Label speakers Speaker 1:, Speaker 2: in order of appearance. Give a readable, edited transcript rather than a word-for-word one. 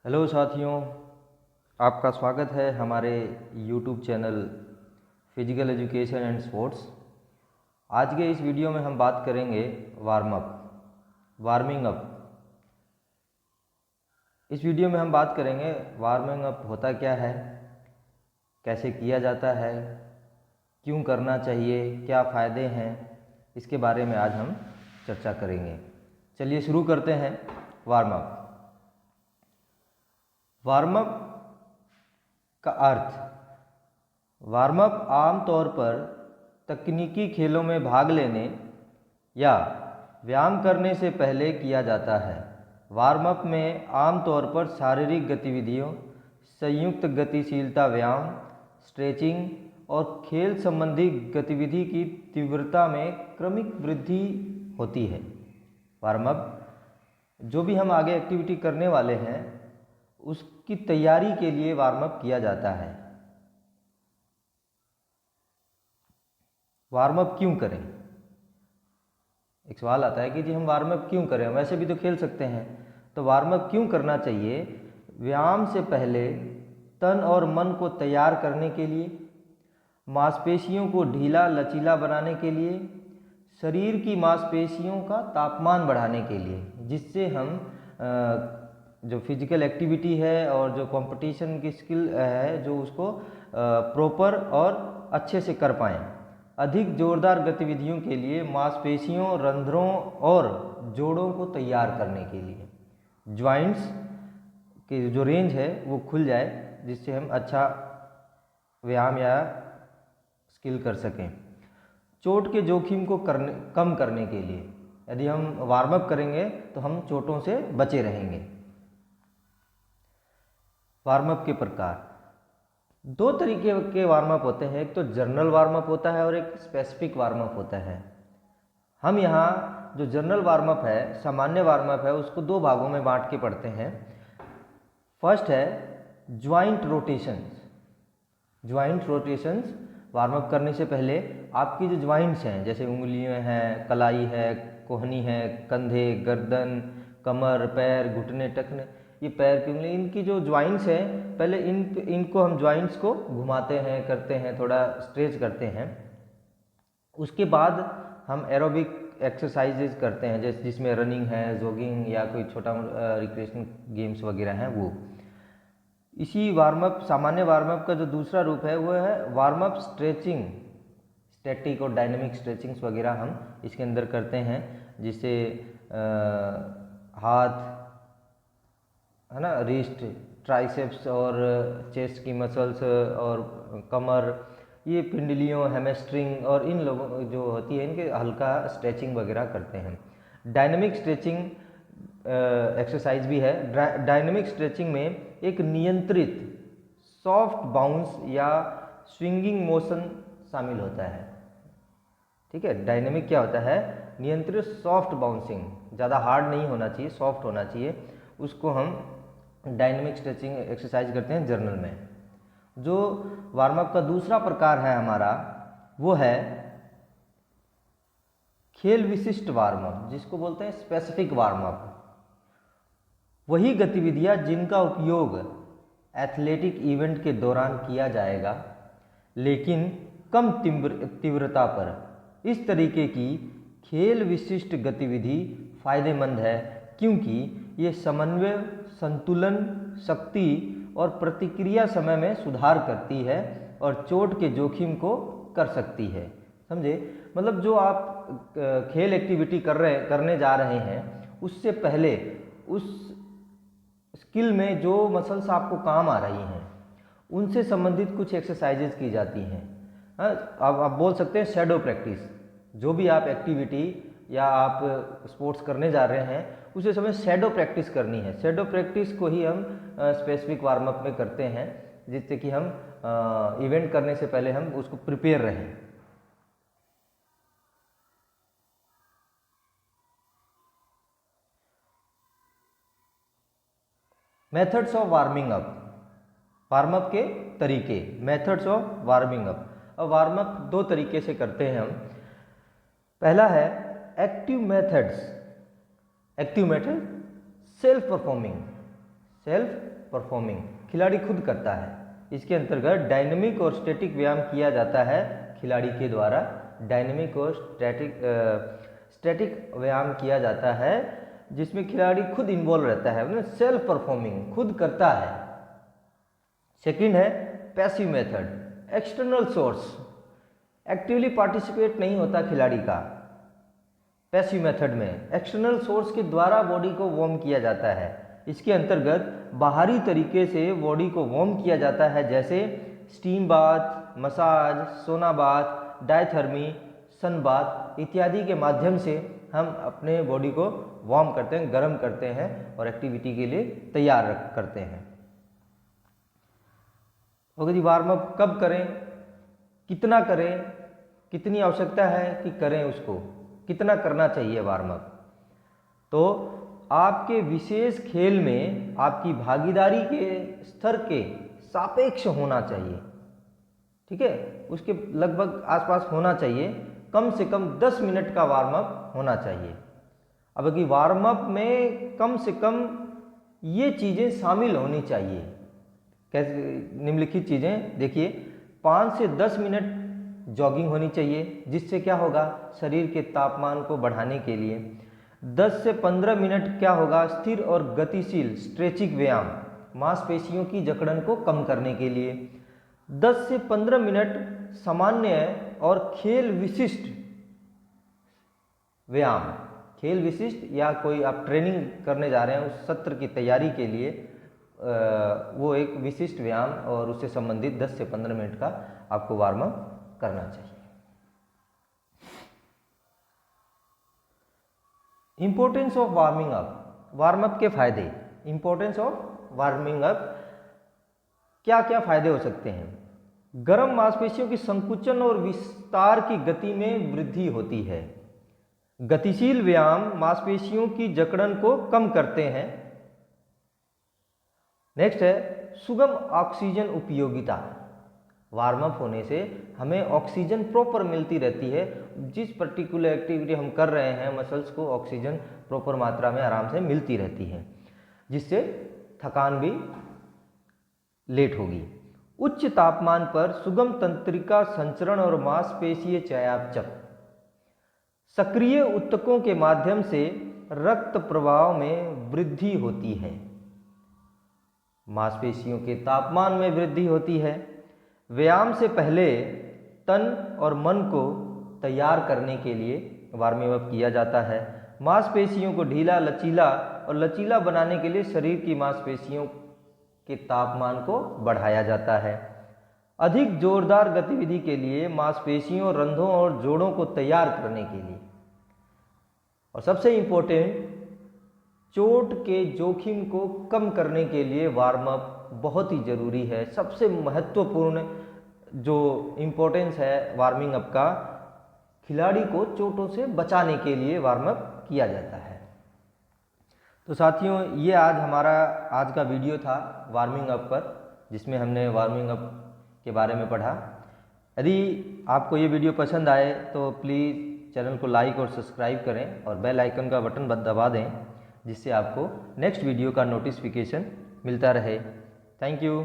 Speaker 1: Hello साथियों, आपका स्वागत है हमारे YouTube channel physical education and sports. आज के इस वीडियो में हम बात करेंगे वार्मिंग अप। इस वीडियो में हम बात करेंगे वार्मिंग अप होता क्या है, कैसे किया जाता है, क्यों करना चाहिए, क्या फ़ायदे हैं, इसके बारे में आज हम चर्चा करेंगे। चलिए शुरू करते हैं। वार्म अप का अर्थ। वार्म अप आमतौर पर तकनीकी खेलों में भाग लेने या व्यायाम करने से पहले किया जाता है। वार्म अप में आमतौर पर शारीरिक गतिविधियों, संयुक्त गतिशीलता व्यायाम, स्ट्रेचिंग और खेल संबंधी गतिविधि की तीव्रता में क्रमिक वृद्धि होती है। वार्म अप, जो भी हम आगे एक्टिविटी करने वाले हैं उसकी तैयारी के लिए वार्म अप किया जाता है। वार्म अप क्यों करें? एक सवाल आता है कि जी हम वार्म अप क्यों करें, वैसे भी तो खेल सकते हैं। तो वार्म अप क्यों करना चाहिए? व्यायाम से पहले तन और मन को तैयार करने के लिए, मांसपेशियों को ढीला लचीला बनाने के लिए, शरीर की मांसपेशियों का तापमान बढ़ाने के लिए, जिससे हम जो फिजिकल एक्टिविटी है और जो कंपटीशन की स्किल है जो उसको प्रॉपर और अच्छे से कर पाएँ। अधिक जोरदार गतिविधियों के लिए मांसपेशियों, रंध्रों और जोड़ों को तैयार करने के लिए, जॉइंट्स की जो रेंज है वो खुल जाए, जिससे हम अच्छा व्यायाम या स्किल कर सकें। चोट के जोखिम को कम करने के लिए, यदि हम वार्म अप करेंगे तो हम चोटों से बचे रहेंगे। वार्म अप के प्रकार। दो तरीके के वार्म अप होते हैं, एक तो जनरल वार्म अप होता है और एक स्पेसिफिक वार्म अप होता है। हम यहाँ जो जनरल वार्म अप है, सामान्य वार्म अप है, उसको दो भागों में बांट के पढ़ते हैं। फर्स्ट है joint rotations. Joint rotations warm up करने से पहले आपकी जो ज्वाइंट्स हैं, जैसे उंगलियां हैं, कलाई है, कोहनी है, कंधे, गर्दन, कमर, पैर, घुटने, टखने, ये पैर की उंगली, इनकी जो ज्वाइंट्स हैं, पहले इनको हम ज्वाइंट्स को घुमाते हैं, करते हैं, थोड़ा स्ट्रेच करते हैं। उसके बाद हम एरोबिक एक्सरसाइजेज करते हैं, जैसे जिसमें रनिंग है, जॉगिंग या कोई छोटा रिक्रिएशन गेम्स वगैरह हैं वो। इसी वार्म अप, सामान्य वार्म अप का जो दूसरा रूप है वो है वार्म अप स्ट्रेचिंग। स्टैटिक और डायनेमिक स्ट्रेचिंग्स वगैरह हम इसके अंदर करते हैं, जिससे हाथ है ना, रिस्ट, ट्राइसेप्स और चेस्ट की मसल्स और कमर, ये पिंडलियों, हैमस्ट्रिंग और इन लोगों जो होती है, इनके हल्का स्ट्रेचिंग वगैरह करते हैं। डायनेमिक स्ट्रेचिंग एक्सरसाइज भी है। डायनेमिक स्ट्रेचिंग में एक नियंत्रित सॉफ्ट बाउंस या स्विंगिंग मोशन शामिल होता है। ठीक है, डायनेमिक क्या होता है? नियंत्रित सॉफ्ट बाउंसिंग, ज़्यादा हार्ड नहीं होना चाहिए, सॉफ्ट होना चाहिए, उसको हम डायनेमिक स्ट्रेचिंग एक्सरसाइज करते हैं जनरल में। जो वार्म अप का दूसरा प्रकार है हमारा, वो है खेल विशिष्ट वार्म अप, जिसको बोलते हैं स्पेसिफिक वार्म अप। वही गतिविधियां जिनका उपयोग एथलेटिक इवेंट के दौरान किया जाएगा, लेकिन कम तीव्रता पर। इस तरीके की खेल विशिष्ट गतिविधि फायदेमंद है क्योंकि ये समन्वय, संतुलन, शक्ति और प्रतिक्रिया समय में सुधार करती है और चोट के जोखिम को कर सकती है। समझे? मतलब जो आप खेल एक्टिविटी करने जा रहे हैं, उससे पहले उस स्किल में जो मसल्स आपको काम आ रही हैं उनसे संबंधित कुछ एक्सरसाइजेज की जाती हैं। अब आप बोल सकते हैं शैडो प्रैक्टिस। जो भी आप एक्टिविटी या आप स्पोर्ट्स करने जा रहे हैं उसे समय शैडो प्रैक्टिस करनी है। शैडो प्रैक्टिस को ही हम स्पेसिफिक वार्म अप में करते हैं, जिससे कि हम इवेंट करने से पहले हम उसको प्रिपेयर रहें। Methods of warming up. Warm up के तरीके, मेथड्स ऑफ वार्मिंग अप। अब वार्म अप दो तरीके से करते हैं हम। पहला है active methods. Active method self performing. Self performing, खिलाड़ी खुद करता है। इसके अंतर्गत डायनेमिक और स्टैटिक व्यायाम किया जाता है खिलाड़ी के द्वारा। डायनेमिक और स्टैटिक व्यायाम किया जाता है जिसमें खिलाड़ी खुद इन्वॉल्व रहता है, मतलब सेल्फ परफॉर्मिंग, खुद करता है। सेकंड है passive method, external source, actively participate नहीं होता खिलाड़ी का पैसिव मेथड में, एक्सटर्नल सोर्स के द्वारा बॉडी को वार्म किया जाता है। इसके अंतर्गत बाहरी तरीके से बॉडी को वार्म किया जाता है, जैसे स्टीम बाथ, मसाज, सोना बाथ, डायथर्मी, सन बाथ इत्यादि के माध्यम से हम अपने बॉडी को वार्म करते हैं, गर्म करते हैं और एक्टिविटी के लिए तैयार करते हैं। ओके जी, वार्म अप कब करें, कितना करें, कितनी आवश्यकता है कि करें, उसको कितना करना चाहिए वार्म अप। तो आपके विशेष खेल में आपकी भागीदारी के स्तर के सापेक्ष होना चाहिए, ठीक है, उसके लगभग आसपास होना चाहिए। कम से कम 10 मिनट का वार्म अप होना चाहिए। अब कि वार्म अप में कम से कम ये चीज़ें शामिल होनी चाहिए। कैसे? निम्नलिखित चीज़ें देखिए, 5 से 10 मिनट जॉगिंग होनी चाहिए, जिससे क्या होगा, शरीर के तापमान को बढ़ाने के लिए। 10 से 15 मिनट क्या होगा, स्थिर और गतिशील स्ट्रेचिंग व्यायाम, मांसपेशियों की जकड़न को कम करने के लिए। 10 से 15 मिनट सामान्य और खेल विशिष्ट व्यायाम, खेल विशिष्ट या कोई आप ट्रेनिंग करने जा रहे हैं उस सत्र की तैयारी के लिए, वो एक विशिष्ट व्यायाम और उससे संबंधित 10 से 15 मिनट का आपको वार्म अप करना चाहिए। Importance of warming up, warm up के फायदे, इंपॉर्टेंस ऑफ वार्मिंग अप, क्या क्या फायदे हो सकते हैं। गर्म मांसपेशियों की संकुचन और विस्तार की गति में वृद्धि होती है। गतिशील व्यायाम मांसपेशियों की जकड़न को कम करते हैं। नेक्स्ट है सुगम ऑक्सीजन उपयोगिता, वार्म अप होने से हमें ऑक्सीजन प्रॉपर मिलती रहती है। जिस पर्टिकुलर एक्टिविटी हम कर रहे हैं, मसल्स को ऑक्सीजन प्रॉपर मात्रा में आराम से मिलती रहती है, जिससे थकान भी लेट होगी। उच्च तापमान पर सुगम तंत्रिका संचरण और मांसपेशीय चयापचय, सक्रिय ऊतकों के माध्यम से रक्त प्रवाह में वृद्धि होती है। मांसपेशियों के तापमान में वृद्धि होती है। व्यायाम से पहले तन और मन को तैयार करने के लिए वार्मिंग अप किया जाता है। मांसपेशियों को ढीला, लचीला और लचीला बनाने के लिए शरीर की मांसपेशियों के तापमान को बढ़ाया जाता है। अधिक जोरदार गतिविधि के लिए मांसपेशियों, रंध्रों और जोड़ों को तैयार करने के लिए, और सबसे इम्पोर्टेंट चोट के जोखिम को कम करने के लिए वार्म अप बहुत ही जरूरी है। सबसे महत्वपूर्ण जो इम्पोर्टेंस है वार्मिंग अप का, खिलाड़ी को चोटों से बचाने के लिए वार्म अप किया जाता है। तो साथियों, ये आज का वीडियो था वार्मिंग अप पर, जिसमें हमने वार्मिंग अप के बारे में पढ़ा। यदि आपको ये वीडियो पसंद आए तो प्लीज़ चैनल को लाइक और सब्सक्राइब करें और बेल आइकन का बटन दबा दें, जिससे आपको नेक्स्ट वीडियो का नोटिफिकेशन मिलता रहे। Thank you.